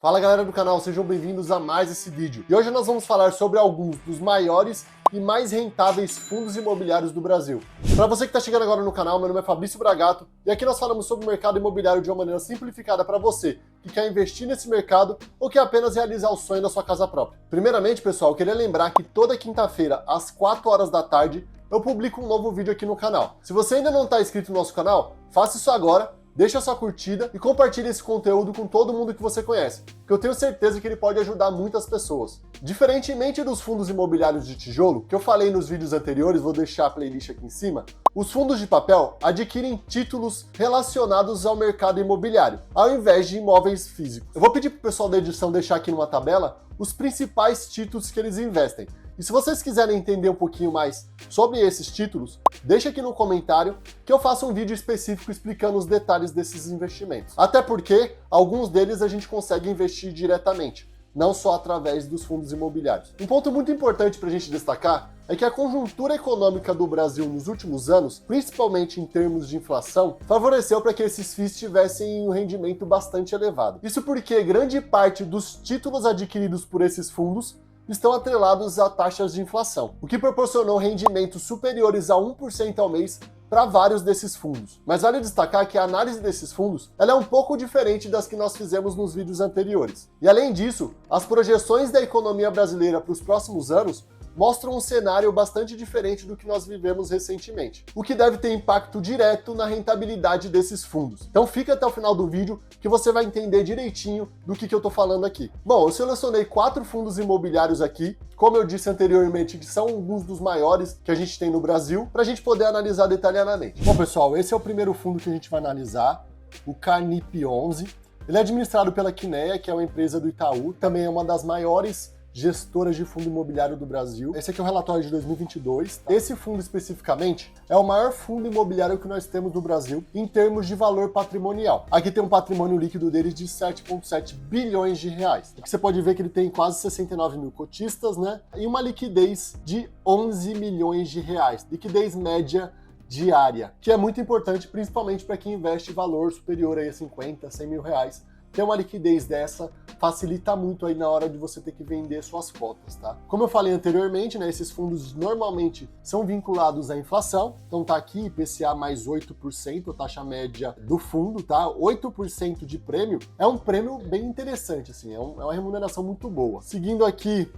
Fala galera do canal, sejam bem-vindos a mais esse vídeo. E hoje nós vamos falar sobre alguns dos maiores e mais rentáveis fundos imobiliários do Brasil. Para você que está chegando agora no canal, meu nome é Fabrício Bragato e aqui nós falamos sobre o mercado imobiliário de uma maneira simplificada para você que quer investir nesse mercado ou quer apenas realizar o sonho da sua casa própria. Primeiramente, pessoal, eu queria lembrar que toda quinta-feira, às 4 horas da tarde, eu publico um novo vídeo aqui no canal. Se você ainda não está inscrito no nosso canal, faça isso agora. Deixa a sua curtida e compartilhe esse conteúdo com todo mundo que você conhece, que eu tenho certeza que ele pode ajudar muitas pessoas. Diferentemente dos fundos imobiliários de tijolo, que eu falei nos vídeos anteriores, vou deixar a playlist aqui em cima, os fundos de papel adquirem títulos relacionados ao mercado imobiliário, ao invés de imóveis físicos. Eu vou pedir para o pessoal da edição deixar aqui numa tabela os principais títulos que eles investem. E se vocês quiserem entender um pouquinho mais sobre esses títulos, deixa aqui no comentário que eu faço um vídeo específico explicando os detalhes desses investimentos. Até porque alguns deles a gente consegue investir diretamente, não só através dos fundos imobiliários. Um ponto muito importante para a gente destacar é que a conjuntura econômica do Brasil nos últimos anos, principalmente em termos de inflação, favoreceu para que esses FIIs tivessem um rendimento bastante elevado. Isso porque grande parte dos títulos adquiridos por esses fundos estão atrelados a taxas de inflação, o que proporcionou rendimentos superiores a 1% ao mês para vários desses fundos. Mas vale destacar que a análise desses fundos ela é um pouco diferente das que nós fizemos nos vídeos anteriores. E além disso, as projeções da economia brasileira para os próximos anos mostram um cenário bastante diferente do que nós vivemos recentemente, o que deve ter impacto direto na rentabilidade desses fundos. Então fica até o final do vídeo que você vai entender direitinho do que eu tô falando aqui. Bom, eu selecionei 4 fundos imobiliários aqui, como eu disse anteriormente, que são alguns dos maiores que a gente tem no Brasil, para a gente poder analisar detalhadamente. Bom, pessoal, esse é o primeiro fundo que a gente vai analisar, o Carnip 11. Ele é administrado pela Kinea, que é uma empresa do Itaú, também é uma das maiores gestoras de fundo imobiliário do Brasil. Esse aqui é o relatório de 2022. Esse fundo especificamente é o maior fundo imobiliário que nós temos no Brasil em termos de valor patrimonial. Aqui tem um patrimônio líquido deles de 7,7 bilhões de reais. Aqui você pode ver que ele tem quase 69 mil cotistas, né? E uma liquidez de 11 milhões de reais. Liquidez média diária, que é muito importante principalmente para quem investe valor superior a 50, 100 mil reais. Ter uma liquidez dessa facilita muito aí na hora de você ter que vender suas cotas, tá? Como eu falei anteriormente, né, esses fundos normalmente são vinculados à inflação, então tá aqui IPCA mais 8%, a taxa média do fundo, tá? 8% de prêmio é um prêmio bem interessante, assim, é uma remuneração muito boa. Seguindo aqui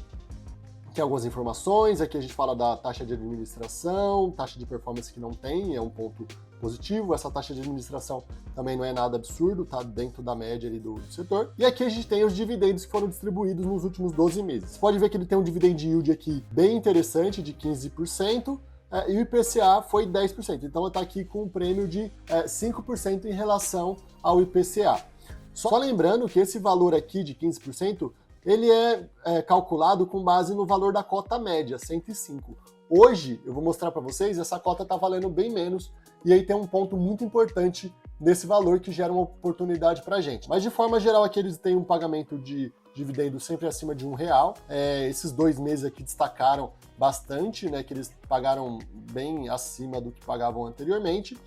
algumas informações, aqui a gente fala da taxa de administração, taxa de performance que não tem, é um ponto positivo, essa taxa de administração também não é nada absurdo, tá dentro da média ali do setor. E aqui a gente tem os dividendos que foram distribuídos nos últimos 12 meses. Você pode ver que ele tem um dividend yield aqui bem interessante, de 15%, e o IPCA foi 10%, então está aqui com um prêmio de 5% em relação ao IPCA. Só lembrando que esse valor aqui de 15%, ele é calculado com base no valor da cota média, 105. Hoje, eu vou mostrar para vocês, essa cota está valendo bem menos, e aí tem um ponto muito importante nesse valor que gera uma oportunidade para a gente. Mas de forma geral, aqui eles têm um pagamento de dividendo sempre acima de R$1. Esses 2 meses aqui destacaram bastante, né, que eles pagaram bem acima do que pagavam anteriormente.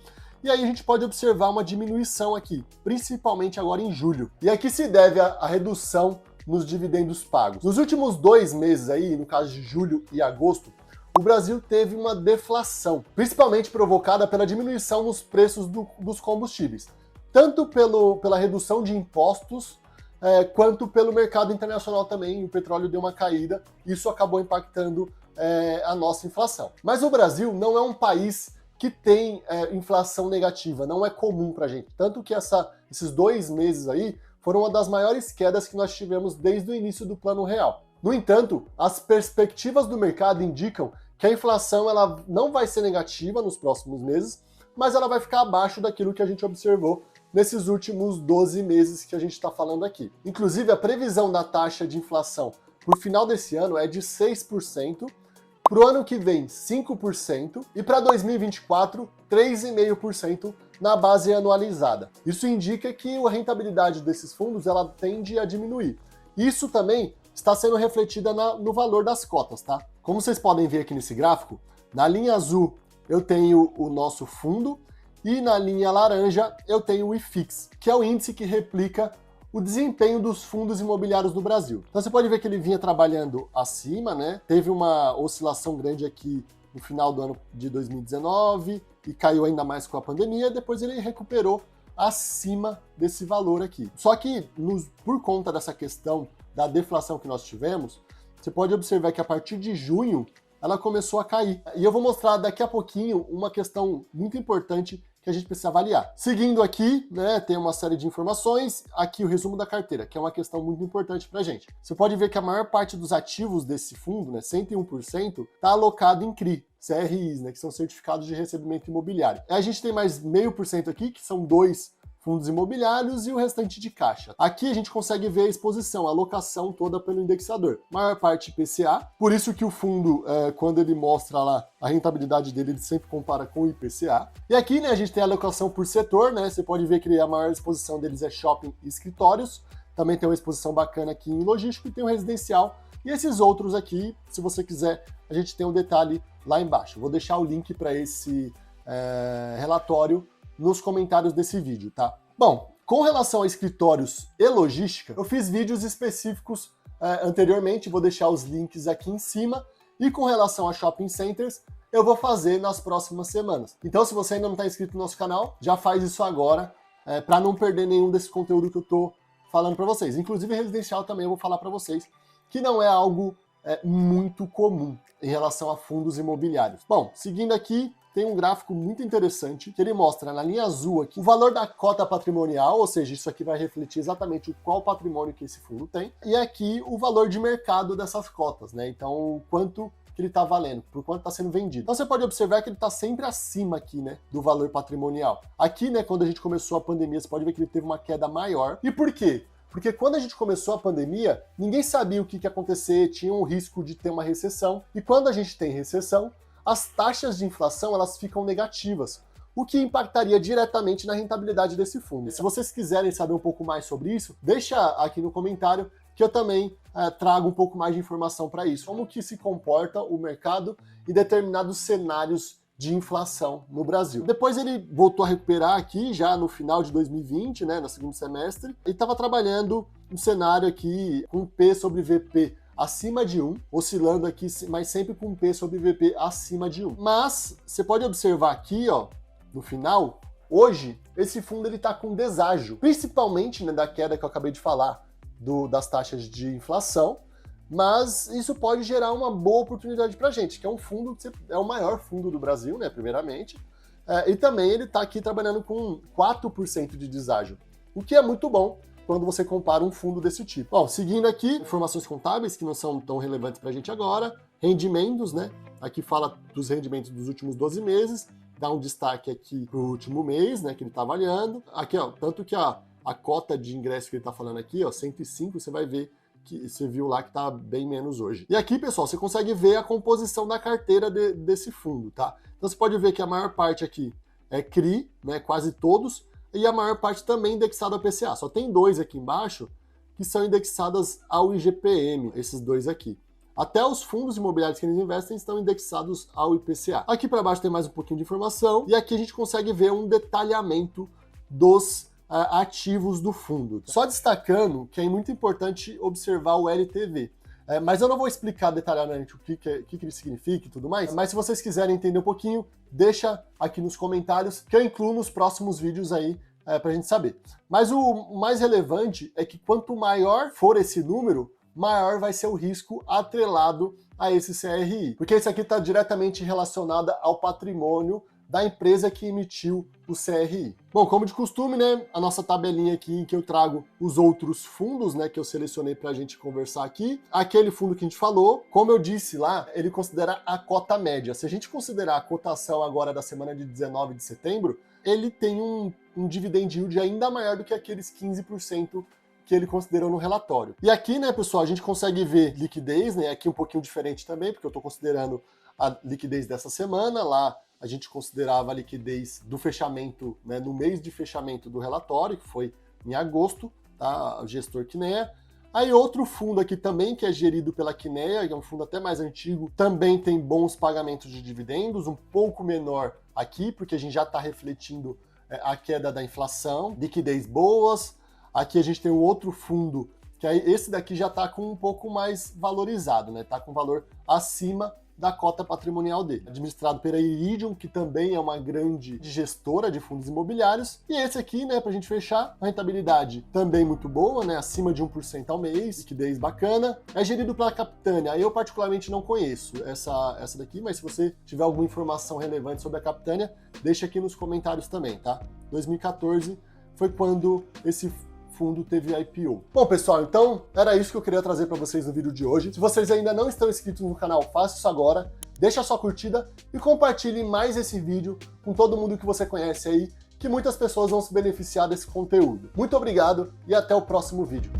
E aí a gente pode observar uma diminuição aqui, principalmente agora em julho. E aqui se deve à redução nos dividendos pagos. Nos últimos 2 meses aí, no caso de julho e agosto, o Brasil teve uma deflação, principalmente provocada pela diminuição nos preços dos combustíveis, tanto pela redução de impostos, quanto pelo mercado internacional também. O petróleo deu uma caída, isso acabou impactando a nossa inflação. Mas o Brasil não é um país que tem inflação negativa, não é comum pra gente, tanto que esses 2 meses aí foram uma das maiores quedas que nós tivemos desde o início do Plano Real. No entanto, as perspectivas do mercado indicam que a inflação ela não vai ser negativa nos próximos meses, mas ela vai ficar abaixo daquilo que a gente observou nesses últimos 12 meses que a gente está falando aqui. Inclusive, a previsão da taxa de inflação para o final desse ano é de 6%, para o ano que vem 5% e para 2024 3,5% na base anualizada. Isso indica que a rentabilidade desses fundos ela tende a diminuir. Isso também está sendo refletida no valor das cotas, tá? Como vocês podem ver aqui nesse gráfico, na linha azul eu tenho o nosso fundo e na linha laranja eu tenho o IFIX, que é o índice que replica o desempenho dos fundos imobiliários no Brasil. Então você pode ver que ele vinha trabalhando acima, né? Teve uma oscilação grande aqui no final do ano de 2019 e caiu ainda mais com a pandemia, depois ele recuperou acima desse valor aqui. Só que por conta dessa questão da deflação que nós tivemos, você pode observar que a partir de junho ela começou a cair. E eu vou mostrar daqui a pouquinho uma questão muito importante que a gente precisa avaliar. Seguindo aqui, né, tem uma série de informações, aqui o resumo da carteira, que é uma questão muito importante pra gente. Você pode ver que a maior parte dos ativos desse fundo, né, 101%, está alocado em CRI, CRIs, né, que são certificados de recebimento imobiliário. A gente tem mais 0,5% aqui, que são 2 fundos imobiliários e o restante de caixa. Aqui a gente consegue ver a exposição, a alocação toda pelo indexador. Maior parte IPCA, por isso que o fundo, quando ele mostra lá a rentabilidade dele, ele sempre compara com o IPCA. E aqui, né, a gente tem a alocação por setor, né? Você pode ver que a maior exposição deles é shopping e escritórios. Também tem uma exposição bacana aqui em logístico e tem o residencial. E esses outros aqui, se você quiser, a gente tem um detalhe lá embaixo. Vou deixar o link para esse relatório nos comentários desse vídeo, tá? Bom, com relação a escritórios e logística, eu fiz vídeos específicos anteriormente, vou deixar os links aqui em cima, e com relação a shopping centers, eu vou fazer nas próximas semanas. Então, se você ainda não está inscrito no nosso canal, já faz isso agora, para não perder nenhum desse conteúdo que eu tô falando para vocês. Inclusive, residencial também eu vou falar para vocês, que não é algo muito comum em relação a fundos imobiliários. Bom, seguindo aqui, tem um gráfico muito interessante, que ele mostra na linha azul aqui o valor da cota patrimonial, ou seja, isso aqui vai refletir exatamente qual patrimônio que esse fundo tem, e aqui o valor de mercado dessas cotas, né? Então, quanto que ele está valendo, por quanto está sendo vendido. Então você pode observar que ele está sempre acima aqui, né, do valor patrimonial. Aqui, né, quando a gente começou a pandemia, você pode ver que ele teve uma queda maior. E por quê? Porque quando a gente começou a pandemia, ninguém sabia o que ia acontecer, tinha um risco de ter uma recessão, e quando a gente tem recessão, as taxas de inflação elas ficam negativas, o que impactaria diretamente na rentabilidade desse fundo. Se vocês quiserem saber um pouco mais sobre isso, deixa aqui no comentário que eu também trago um pouco mais de informação para isso. Como que se comporta o mercado em determinados cenários de inflação no Brasil. Depois ele voltou a recuperar aqui, já no final de 2020, né, no segundo semestre, e estava trabalhando um cenário aqui com P sobre VP acima de 1, oscilando aqui, mas sempre com P sobre VP acima de 1. Mas você pode observar aqui, ó, no final, hoje, esse fundo ele está com deságio, principalmente, né, da queda que eu acabei de falar das taxas de inflação, mas isso pode gerar uma boa oportunidade para a gente, que é um fundo, é o maior fundo do Brasil, né, primeiramente, e também ele está aqui trabalhando com 4% de deságio, o que é muito bom quando você compara um fundo desse tipo. Bom, seguindo aqui, informações contábeis que não são tão relevantes para a gente agora, rendimentos, né? Aqui fala dos rendimentos dos últimos 12 meses, dá um destaque aqui para o último mês, né, que ele está avaliando. Aqui, ó, tanto que a cota de ingresso que ele está falando aqui, ó, 105, você vai ver que você viu lá que está bem menos hoje. E aqui, pessoal, você consegue ver a composição da carteira desse fundo, tá? Então você pode ver que a maior parte aqui é CRI, né, quase todos, e a maior parte também indexada ao PCA. Só tem 2 aqui embaixo que são indexadas ao IGPM, esses 2 aqui. Até os fundos imobiliários que eles investem estão indexados ao IPCA. Aqui para baixo tem mais um pouquinho de informação, e aqui a gente consegue ver um detalhamento dos ativos do fundo. Só destacando que é muito importante observar o LTV. Mas eu não vou explicar detalhadamente o que ele significa e tudo mais, mas se vocês quiserem entender um pouquinho, deixa aqui nos comentários, que eu incluo nos próximos vídeos aí pra gente saber. Mas o mais relevante é que quanto maior for esse número, maior vai ser o risco atrelado a esse CRI, porque isso aqui está diretamente relacionado ao patrimônio da empresa que emitiu o CRI. Bom, como de costume, né, a nossa tabelinha aqui em que eu trago os outros fundos, né, que eu selecionei para a gente conversar aqui. Aquele fundo que a gente falou, como eu disse lá, ele considera a cota média. Se a gente considerar a cotação agora da semana de 19 de setembro, ele tem um dividend yield ainda maior do que aqueles 15% que ele considerou no relatório. E aqui, né, pessoal, a gente consegue ver liquidez, né, aqui um pouquinho diferente também, porque eu estou considerando a liquidez dessa semana, lá a gente considerava a liquidez do fechamento, né, no mês de fechamento do relatório, que foi em agosto, tá, o gestor Kinea. Aí outro fundo aqui também, que é gerido pela Kinea, que é um fundo até mais antigo, também tem bons pagamentos de dividendos, um pouco menor aqui, porque a gente já está refletindo a queda da inflação, liquidez boas. Aqui a gente tem um outro fundo, que aí esse daqui já está com um pouco mais valorizado, né? Está com valor acima da cota patrimonial dele. Administrado pela Iridium, que também é uma grande gestora de fundos imobiliários. E esse aqui, né, pra gente fechar, a rentabilidade também muito boa, né, acima de 1% ao mês, liquidez bacana. É gerido pela Capitânia. Eu particularmente não conheço essa daqui, mas se você tiver alguma informação relevante sobre a Capitânia, deixa aqui nos comentários também, tá? 2014 foi quando esse fundo teve IPO. Bom, pessoal, então era isso que eu queria trazer para vocês no vídeo de hoje. Se vocês ainda não estão inscritos no canal, faça isso agora, deixa a sua curtida e compartilhe mais esse vídeo com todo mundo que você conhece aí, que muitas pessoas vão se beneficiar desse conteúdo. Muito obrigado e até o próximo vídeo.